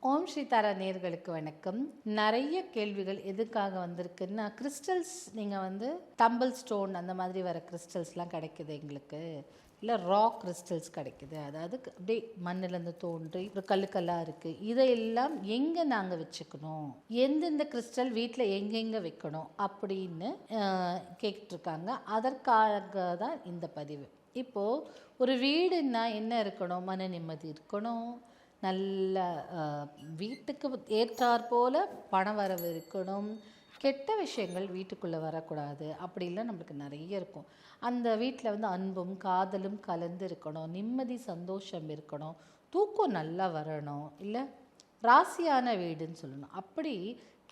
ஓம் ஸ்ரீ தாரா நேயர்களுக்கு வணக்கம். நிறைய கேள்விகள் எதுக்காக வந்திருக்குன்னா, கிறிஸ்டல்ஸ் நீங்கள் டம்பிள் ஸ்டோன் அந்த மாதிரி வர கிறிஸ்டல்ஸ்லாம் கிடைக்குது எங்களுக்கு, இல்லை ராக் கிறிஸ்டல்ஸ் கிடைக்குது. அதாவது அப்படியே மண்ணிலேருந்து தோன்றி ஒரு கல்லுக்கல்லாக இருக்குது. இதையெல்லாம் எங்கே நாங்கள் வச்சுக்கணும், எந்தெந்த கிறிஸ்டல் வீட்டில் எங்கெங்கே வைக்கணும் அப்படின்னு கேட்டுருக்காங்க. அதற்காக தான் இந்த பதிவு. இப்போது ஒரு வீடுன்னா என்ன இருக்கணும்? மன நிம்மதி இருக்கணும், நல்ல வீட்டுக்கு ஏற்றாற் போல் பண வரவு இருக்கணும், கெட்ட விஷயங்கள் வீட்டுக்குள்ளே வரக்கூடாது. அப்படிலாம் நம்மளுக்கு நிறைய இருக்கும். அந்த வீட்டில் அன்பும் காதலும் கலந்து இருக்கணும், நிம்மதி சந்தோஷம் இருக்கணும், தூக்கம் நல்லா வரணும், இல்லை ராசியான வீடுன்னு சொல்லணும். அப்படி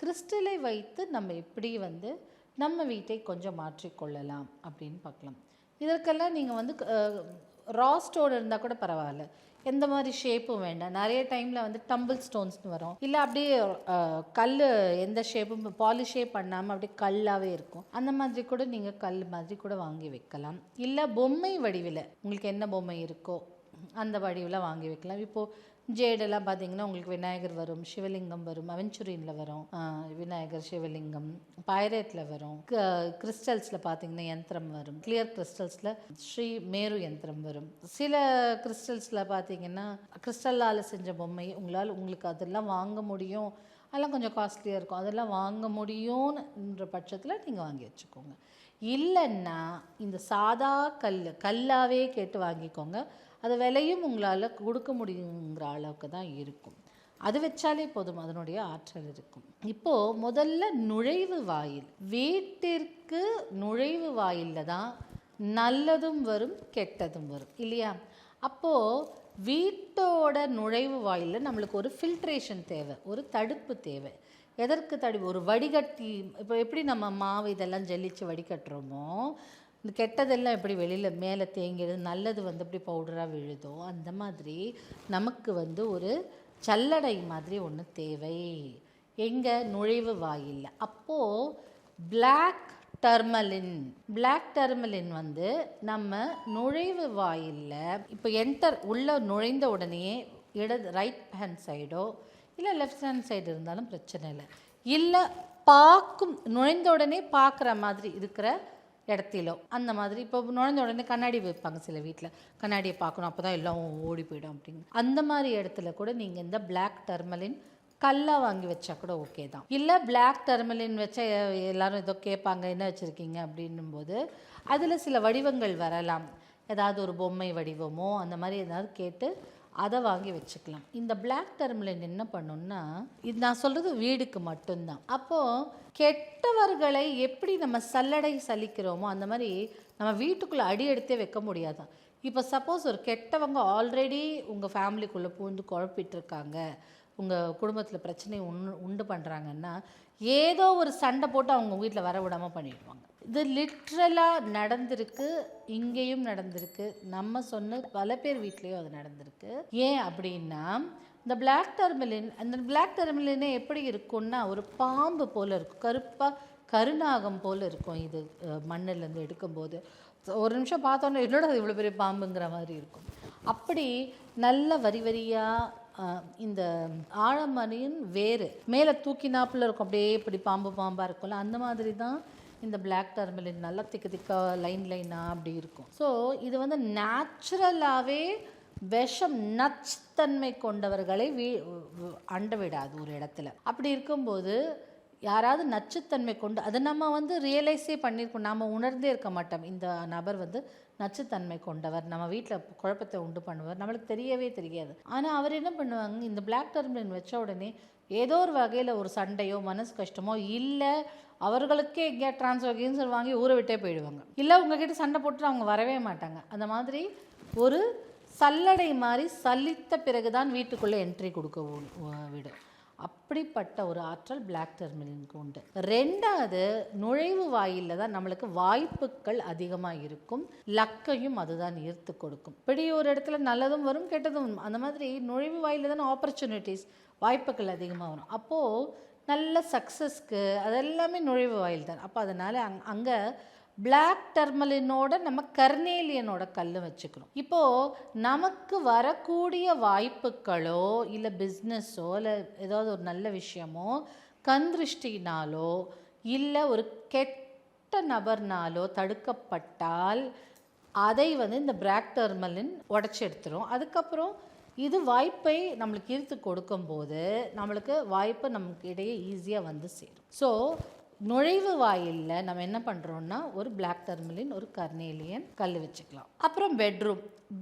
கிறிஸ்டலை வைத்து நம்ம எப்படி நம்ம வீட்டை கொஞ்சம் மாற்றிக்கொள்ளலாம் அப்படின்னு பார்க்கலாம். இதற்கெல்லாம் நீங்கள் ரா ஸ்டோன் இருந்தால் கூட பரவாயில்ல, எந்த மாதிரி ஷேப்பும் வேண்டாம். நிறைய டைமில் டம்பிள் ஸ்டோன்ஸ்னு வரும், இல்லை அப்படியே கல் எந்த ஷேப்பும் பாலிஷே பண்ணாமல் அப்படியே கல்லாகவே இருக்கும். அந்த மாதிரி கூட நீங்கள் கல் மாதிரி கூட வாங்கி வைக்கலாம். இல்லை பொம்மை வடிவில் உங்களுக்கு என்ன பொம்மை இருக்கோ அந்த வடிவில் வாங்கி வைக்கலாம். இப்போது ஜேடெல்லாம் பார்த்தீங்கன்னா உங்களுக்கு விநாயகர் வரும், சிவலிங்கம் வரும், அவென்ச்சுரினில் வரும் விநாயகர் சிவலிங்கம், பைரேட்டில் வரும், கிறிஸ்டல்ஸில் பார்த்தீங்கன்னா யந்திரம் வரும், கிளியர் கிறிஸ்டல்ஸில் ஸ்ரீ மேரு யந்திரம் வரும். சில கிறிஸ்டல்ஸில் பார்த்தீங்கன்னா கிறிஸ்டல்லால் செஞ்ச பொம்மை உங்களுக்கு அதெல்லாம் வாங்க முடியும், அதெல்லாம் கொஞ்சம் காஸ்ட்லியாக இருக்கும். அதெல்லாம் வாங்க முடியும்ன்ற பட்சத்தில் நீங்கள் வாங்கி வச்சுக்கோங்க. இல்லைன்னா இந்த சாதா கல்லாகவே கேட்டு வாங்கிக்கோங்க. அது விலையும் உங்களால் கொடுக்க முடியுங்கிற அளவுக்கு தான் இருக்கும். அது வச்சாலே போதும், அதனுடைய ஆற்றல் இருக்கும். இப்போது முதல்ல நுழைவு வாயில். வீட்டிற்கு நுழைவு வாயிலில் தான் நல்லதும் வரும் கெட்டதும் வரும், இல்லையா? அப்போது வீட்டோட நுழைவு வாயிலில் நம்மளுக்கு ஒரு ஃபில்ட்ரேஷன் தேவை, ஒரு தடுப்பு தேவை. எதற்கு ஒரு வடிகட்டி. இப்போ எப்படி நம்ம மாவு இதெல்லாம் ஜல்லிச்சு வடிகட்டுறோமோ, இந்த கெட்டதெல்லாம் எப்படி வெளியில் மேலே தேங்கிடுது, நல்லது அப்படி பவுடராக விழுதோ, அந்த மாதிரி நமக்கு ஒரு சல்லடை மாதிரி ஒன்று தேவை எங்கே? நுழைவு வாயில். அப்போது பிளாக் டர்மலின் நம்ம நுழைவு வாயிலில் இப்போ உள்ளே நுழைந்த உடனே ரைட் ஹேண்ட் சைடோ இல்லை லெஃப்ட் ஹேண்ட் சைடு இருந்தாலும் பிரச்சனை இல்லை. இல்லை நுழைந்த உடனே பார்க்குற மாதிரி இருக்கிற இடத்திலோ அந்த மாதிரி. இப்போ நுழைந்த உடனே கண்ணாடி வைப்பாங்க சில வீட்டில், கண்ணாடியை பார்க்கணும் அப்போ தான் எல்லாம் ஓடி போயிடும் அப்படின்னு. அந்த மாதிரி இடத்துல கூட நீங்கள் இந்த பிளாக் டர்மலின் கல்லாக வாங்கி வச்சா கூட ஓகே தான். இல்லை பிளாக் டர்மலின் வச்சா எல்லோரும் ஏதோ கேட்பாங்க என்ன வச்சுருக்கீங்க அப்படின்னும் போது அதில் சில வடிவங்கள் வரலாம். ஏதாவது ஒரு பொம்மை வடிவமோ அந்த மாதிரி ஏதாவது கேட்டு அதை வாங்கி வச்சுக்கலாம். இந்த பிளாக் டர்மலின் என்ன பண்ணுன்னா, இது நான் சொல்கிறது வீடுக்கு மட்டும்தான். அப்போது கெட்டவர்களை எப்படி நம்ம சல்லடை சலிக்கிறோமோ அந்த மாதிரி நம்ம வீட்டுக்குள்ளே அடி எடுத்தே வைக்க முடியாதான். இப்போ சப்போஸ் ஒரு கெட்டவங்க ஆல்ரெடி உங்கள் ஃபேமிலிக்குள்ளே பூந்து குழப்பிட்டுருக்காங்க, உங்கள் குடும்பத்தில் பிரச்சனை உண்டு பண்ணுறாங்கன்னா, ஏதோ ஒரு சண்டை போட்டு அவங்க வீட்டில் வர விடாமல் பண்ணிடுவாங்க. இது லிட்ரலாக நடந்திருக்கு, இங்கேயும் நடந்திருக்கு, நம்ம சொன்ன பல பேர் வீட்லேயும் அது நடந்திருக்கு. ஏன் அப்படின்னா, இந்த பிளாக் டர்மலினே எப்படி இருக்குன்னா ஒரு பாம்பு போல் இருக்கும், கருப்பாக கருநாகம் போல் இருக்கும். இது மண்ணிலேருந்து எடுக்கும்போது ஒரு நிமிஷம் பார்த்தோன்னே என்னோட அது இவ்வளோ பெரிய பாம்புங்கிற மாதிரி இருக்கும். அப்படி நல்ல வரி வரியாக இந்த ஆழமணியின் வேறு மேலே தூக்கினாப்பில் இருக்கும், அப்படியே இப்படி பாம்பாக இருக்கும்ல, அந்த மாதிரி தான் இந்த பிளாக் டர்மலின் நல்லா திக்காக லைனாக அப்படி இருக்கும். ஸோ இது நேச்சுரலாகவே விஷம் நச்சுத்தன்மை கொண்டவர்களை அண்ட விடாது ஒரு இடத்துல. அப்படி இருக்கும்போது யாராவது நச்சுத்தன்மை கொண்டு அதை நம்ம ரியலைஸே பண்ணியிருக்கோம், நாம் உணர்ந்தே இருக்க மாட்டோம். இந்த நபர் நச்சுத்தன்மை கொண்டவர், நம்ம வீட்டில் குழப்பத்தை உண்டு பண்ணுவார், நம்மளுக்கு தெரியவே தெரியாது. ஆனால் அவர் என்ன பண்ணுவாங்க, இந்த பிளாக் டர்மலின் வச்ச உடனே ஏதோ ஒரு வகையில் ஒரு சண்டையோ மனசு கஷ்டமோ, இல்லை அவர்களுக்கே எங்கேயா கேன்சர் வாங்கி ஊரை விட்டே போயிடுவாங்க, இல்லை உங்ககிட்ட சண்டை போட்டு அவங்க வரவே மாட்டாங்க. அந்த மாதிரி ஒரு சல்லடை மாதிரி சலித்த பிறகு தான் வீட்டுக்குள்ளே என்ட்ரி கொடுக்க விடும். அப்படிப்பட்ட ஒரு ஆற்றல் பிளாக் டர்மலினுக்கு உண்டு. ரெண்டாவது, நுழைவு வாயிலில் தான் நம்மளுக்கு வாய்ப்புகள் அதிகமாக இருக்கும், லக்கையும் அதுதான் ஈர்த்து கொடுக்கும். இப்படி ஒரு இடத்துல நல்லதும் வரும் கெட்டதும், அந்த மாதிரி நுழைவு வாயிலில் தான் ஆப்பர்ச்சுனிட்டிஸ் வாய்ப்புகள் அதிகமாக வரும். அப்போது நல்ல சக்ஸஸ்க்கு அதெல்லாமே நுழைவு வாயில் தான். அப்போ அதனால் அங்கே பிளாக் டர்மலினோட நம்ம கர்னேலியனோட கல்லும் வச்சுக்கணும். இப்போது நமக்கு வரக்கூடிய வாய்ப்புகளோ இல்லை பிஸ்னஸோ இல்லை ஏதாவது ஒரு நல்ல விஷயமோ கண்திருஷ்டினாலோ இல்லை ஒரு கெட்ட நபர்னாலோ தடுக்கப்பட்டால் அதை இந்த பிளாக் டர்மலின் உடச்சி எடுத்துரும். அதுக்கப்புறம் இது வாய்ப்பை நம்மளுக்கு ஈர்த்து கொடுக்கும்போது நம்மளுக்கு வாய்ப்பு நமக்கு இடையே ஈஸியாக சேரும். ஸோ நுழைவு வாயிலில் நம்ம என்ன பண்ணுறோன்னா ஒரு பிளாக் டர்மலின் ஒரு கர்னேலியன் கல் வச்சுக்கலாம். அப்புறம்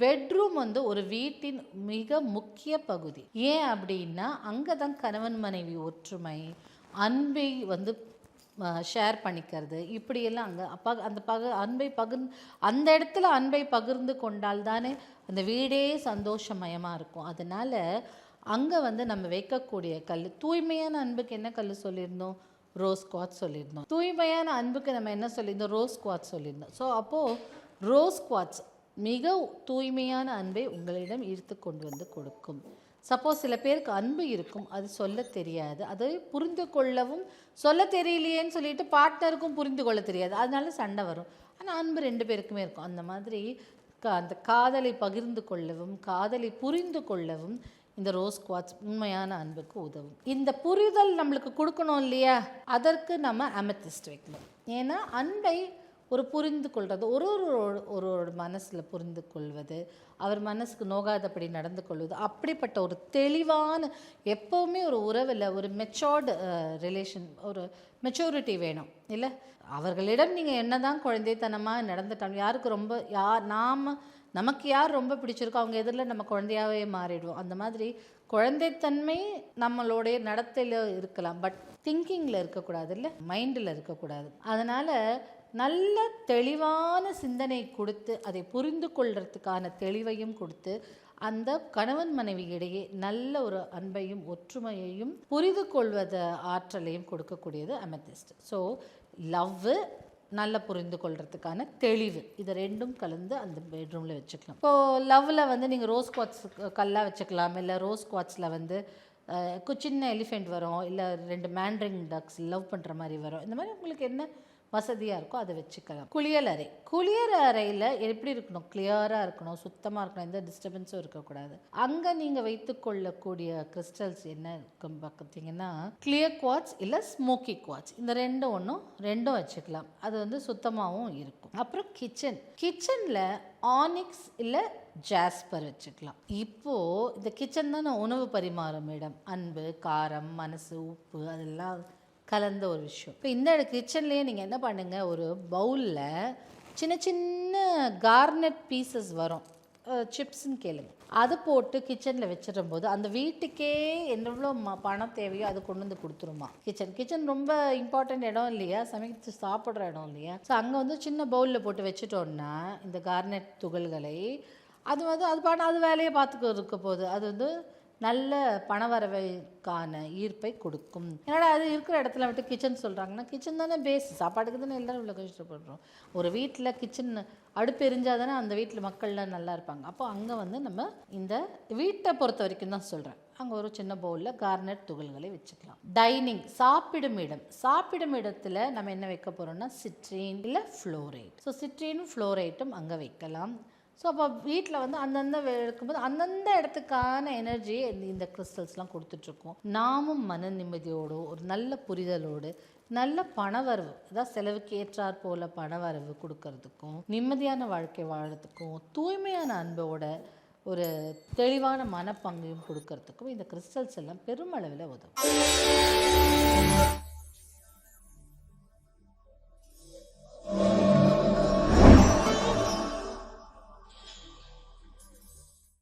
பெட்ரூம் ஒரு வீட்டின் மிக முக்கிய பகுதி. ஏன் அப்படின்னா அங்கே தான் கணவன் மனைவி ஒற்றுமை, அன்பை ஷேர் பண்ணிக்கிறது, இப்படியெல்லாம் அங்கே அந்த இடத்துல அன்பை பகிர்ந்து கொண்டால் தானே அந்த வீடே சந்தோஷமயமாக இருக்கும். அதனால் அங்கே நம்ம வைக்கக்கூடிய கல், தூய்மையான அன்புக்கு என்ன கல் சொல்லியிருந்தோம்? ரோஸ் குவார்ட்ஸ் சொல்லியிருந்தோம். தூய்மையான அன்புக்கு நம்ம என்ன சொல்லியிருந்தோம்? ரோஸ் குவார்ட்ஸ் சொல்லியிருந்தோம். ஸோ அப்போது ரோஸ் குவார்ட்ஸ் மிக தூய்மையான அன்பை உங்களிடம் ஈர்த்து கொண்டு கொடுக்கும். சப்போஸ் சில பேருக்கு அன்பு இருக்கும், அது சொல்ல தெரியாது, அதை புரிந்து கொள்ளவும் சொல்ல தெரியலையேன்னு சொல்லிட்டு பார்ட்னருக்கும் புரிந்து கொள்ள தெரியாது, அதனால சண்டை வரும். ஆனால் அன்பு 2 பேருக்குமே இருக்கும். அந்த மாதிரி அந்த காதலை பகிர்ந்து கொள்ளவும் காதலை புரிந்து கொள்ளவும் இந்த ரோஸ் குவார்ட்ஸ் உண்மையான அன்புக்கு உதவும். இந்த புரிதல் நம்மளுக்கு கொடுக்கணும் இல்லையா, அதற்கு நம்ம அமெத்திஸ்ட் வைக்கணும். ஏன்னா அன்பை புரிந்து கொள்வது, ஒரு மனசில் புரிந்து கொள்வது, அவர் மனசுக்கு நோகாதபடி நடந்து கொள்வது, அப்படிப்பட்ட ஒரு தெளிவான, எப்போவுமே ஒரு உறவில் ஒரு மெச்சோர்டு ரிலேஷன், ஒரு மெச்சூரிட்டி வேணும் இல்லை? அவர்களிடம் நீங்கள் என்ன தான் குழந்தைத்தனமாக நடந்துட்டாலும் யாருக்கு நமக்கு யார் ரொம்ப பிடிச்சிருக்கோ அவங்க எதிரில் நம்ம குழந்தையாகவே மாறிடுவோம். அந்த மாதிரி குழந்தைத்தன்மை நம்மளுடைய நடத்தையில் இருக்கலாம், பட் திங்கிங்கில் இருக்கக்கூடாது இல்லை, மைண்டில் இருக்கக்கூடாது. அதனால் நல்ல தெளிவான சிந்தனை கொடுத்து அதை புரிந்து கொள்றதுக்கான தெளிவையும் கொடுத்து அந்த கணவன் மனைவி இடையே நல்ல ஒரு அன்பையும் ஒற்றுமையையும் புரிந்து கொள்வத ஆற்றலையும் கொடுக்கக்கூடியது அமெத்திஸ்ட். ஸோ லவ், நல்ல புரிந்து கொள்றதுக்கான தெளிவு, இது 2ம் கலந்து அந்த பெட்ரூமில் வச்சுக்கலாம். இப்போது லவ்வில் நீங்கள் ரோஸ் குவார்ட்ஸ் கல்லாக வச்சுக்கலாம். இல்லை ரோஸ் குவார்ட்ஸில் சின்ன எலிஃபெண்ட் வரும், இல்லை 2 மேண்ட்ரிங் டக்ஸ் லவ் பண்ணுற மாதிரி வரும். இந்த மாதிரி உங்களுக்கு என்ன வசதியாக இருக்கோ அதை வச்சுக்கலாம். குளியல் அறையில் எப்படி இருக்கணும்? கிளியராக இருக்கணும், சுத்தமாக இருக்கணும், எந்த டிஸ்டர்பன்ஸும் இருக்கக்கூடாது. அங்கே நீங்கள் வைத்து கொள்ளக்கூடிய கிறிஸ்டல்ஸ் என்ன இருக்கும் பார்த்தீங்கன்னா கிளியர் குவார்ட்ஸ் இல்லை ஸ்மோக்கி குவார்ட்ஸ், இந்த ரெண்டும் வச்சுக்கலாம். அது சுத்தமாகவும் இருக்கும். அப்புறம் கிச்சனில் ஆனிக்ஸ் இல்லை ஜாஸ்பர் வச்சுக்கலாம். இப்போது இந்த கிச்சன் தான் உணவு பரிமாறும் இடம். அன்பு, காரம், மனசு, உப்பு அதெல்லாம் கலந்த ஒரு விஷயம். இப்போ இந்த கிச்சன்லேயே நீங்கள் என்ன பண்ணுங்கள், ஒரு பவுலில் சின்ன சின்ன கார்னட் பீசஸ் வரும், சிப்ஸ்ன்னு கேளுங்க, அது போட்டு கிச்சனில் வச்சிடும் போது அந்த வீட்டுக்கே எவ்வளோ பணம் தேவையோ அது கொண்டு கொடுத்துருமா. கிச்சன் ரொம்ப இம்பார்ட்டண்ட் இடம் இல்லையா, சமைத்து சாப்பிட்ற இடம் இல்லையா. ஸோ அங்கே சின்ன பவுலில் போட்டு வச்சுட்டோன்னா இந்த கார்னட் துகள்களை அது வேலையை பார்த்துக்க இருக்க போது அது நல்ல பணவரவைக்கான ஈர்ப்பை கொடுக்கும். என்னடா அது இருக்கிற இடத்துல விட்டு கிச்சன் சொல்கிறாங்கன்னா, கிச்சன் தானே பேஸ், சாப்பாட்டுக்கு தானே எல்லோரும் இவ்வளோ கஷ்டப்படுறோம். ஒரு வீட்டில் கிச்சன் அடுப்பு எரிஞ்சால் தானே அந்த வீட்டில் மக்கள்லாம் நல்லா இருப்பாங்க. அப்போ அங்கே நம்ம இந்த வீட்டை பொறுத்த வரைக்கும் தான் சொல்கிறேன், அங்கே ஒரு சின்ன பவுலில் கார்னட் துகள்களை வச்சுக்கலாம். டைனிங், சாப்பிடும் இடத்துல நம்ம என்ன வைக்க போகிறோம்னா சிட்ரீன் இல்லை ஃப்ளோரைட். ஸோ சிட்ரீனும் ஃப்ளோரைட்டும் அங்கே வைக்கலாம். ஸோ அப்போ வீட்டில் அந்தந்த இருக்கும்போது அந்தந்த இடத்துக்கான எனர்ஜியை இந்த கிறிஸ்டல்ஸ்லாம் கொடுத்துட்ருக்கோம். நாமும் மன நிம்மதியோடு ஒரு நல்ல புரிதலோடு நல்ல பணவரவு, அதாவது செலவுக்கு ஏற்றாற் போல் பணவரவு கொடுக்கறதுக்கும் நிம்மதியான வாழ்க்கை வாழறதுக்கும் தூய்மையான அன்போட ஒரு தெளிவான மனப்பங்கையும் கொடுக்கறதுக்கும் இந்த கிறிஸ்டல்ஸ் எல்லாம் பெருமளவில் உதவும்.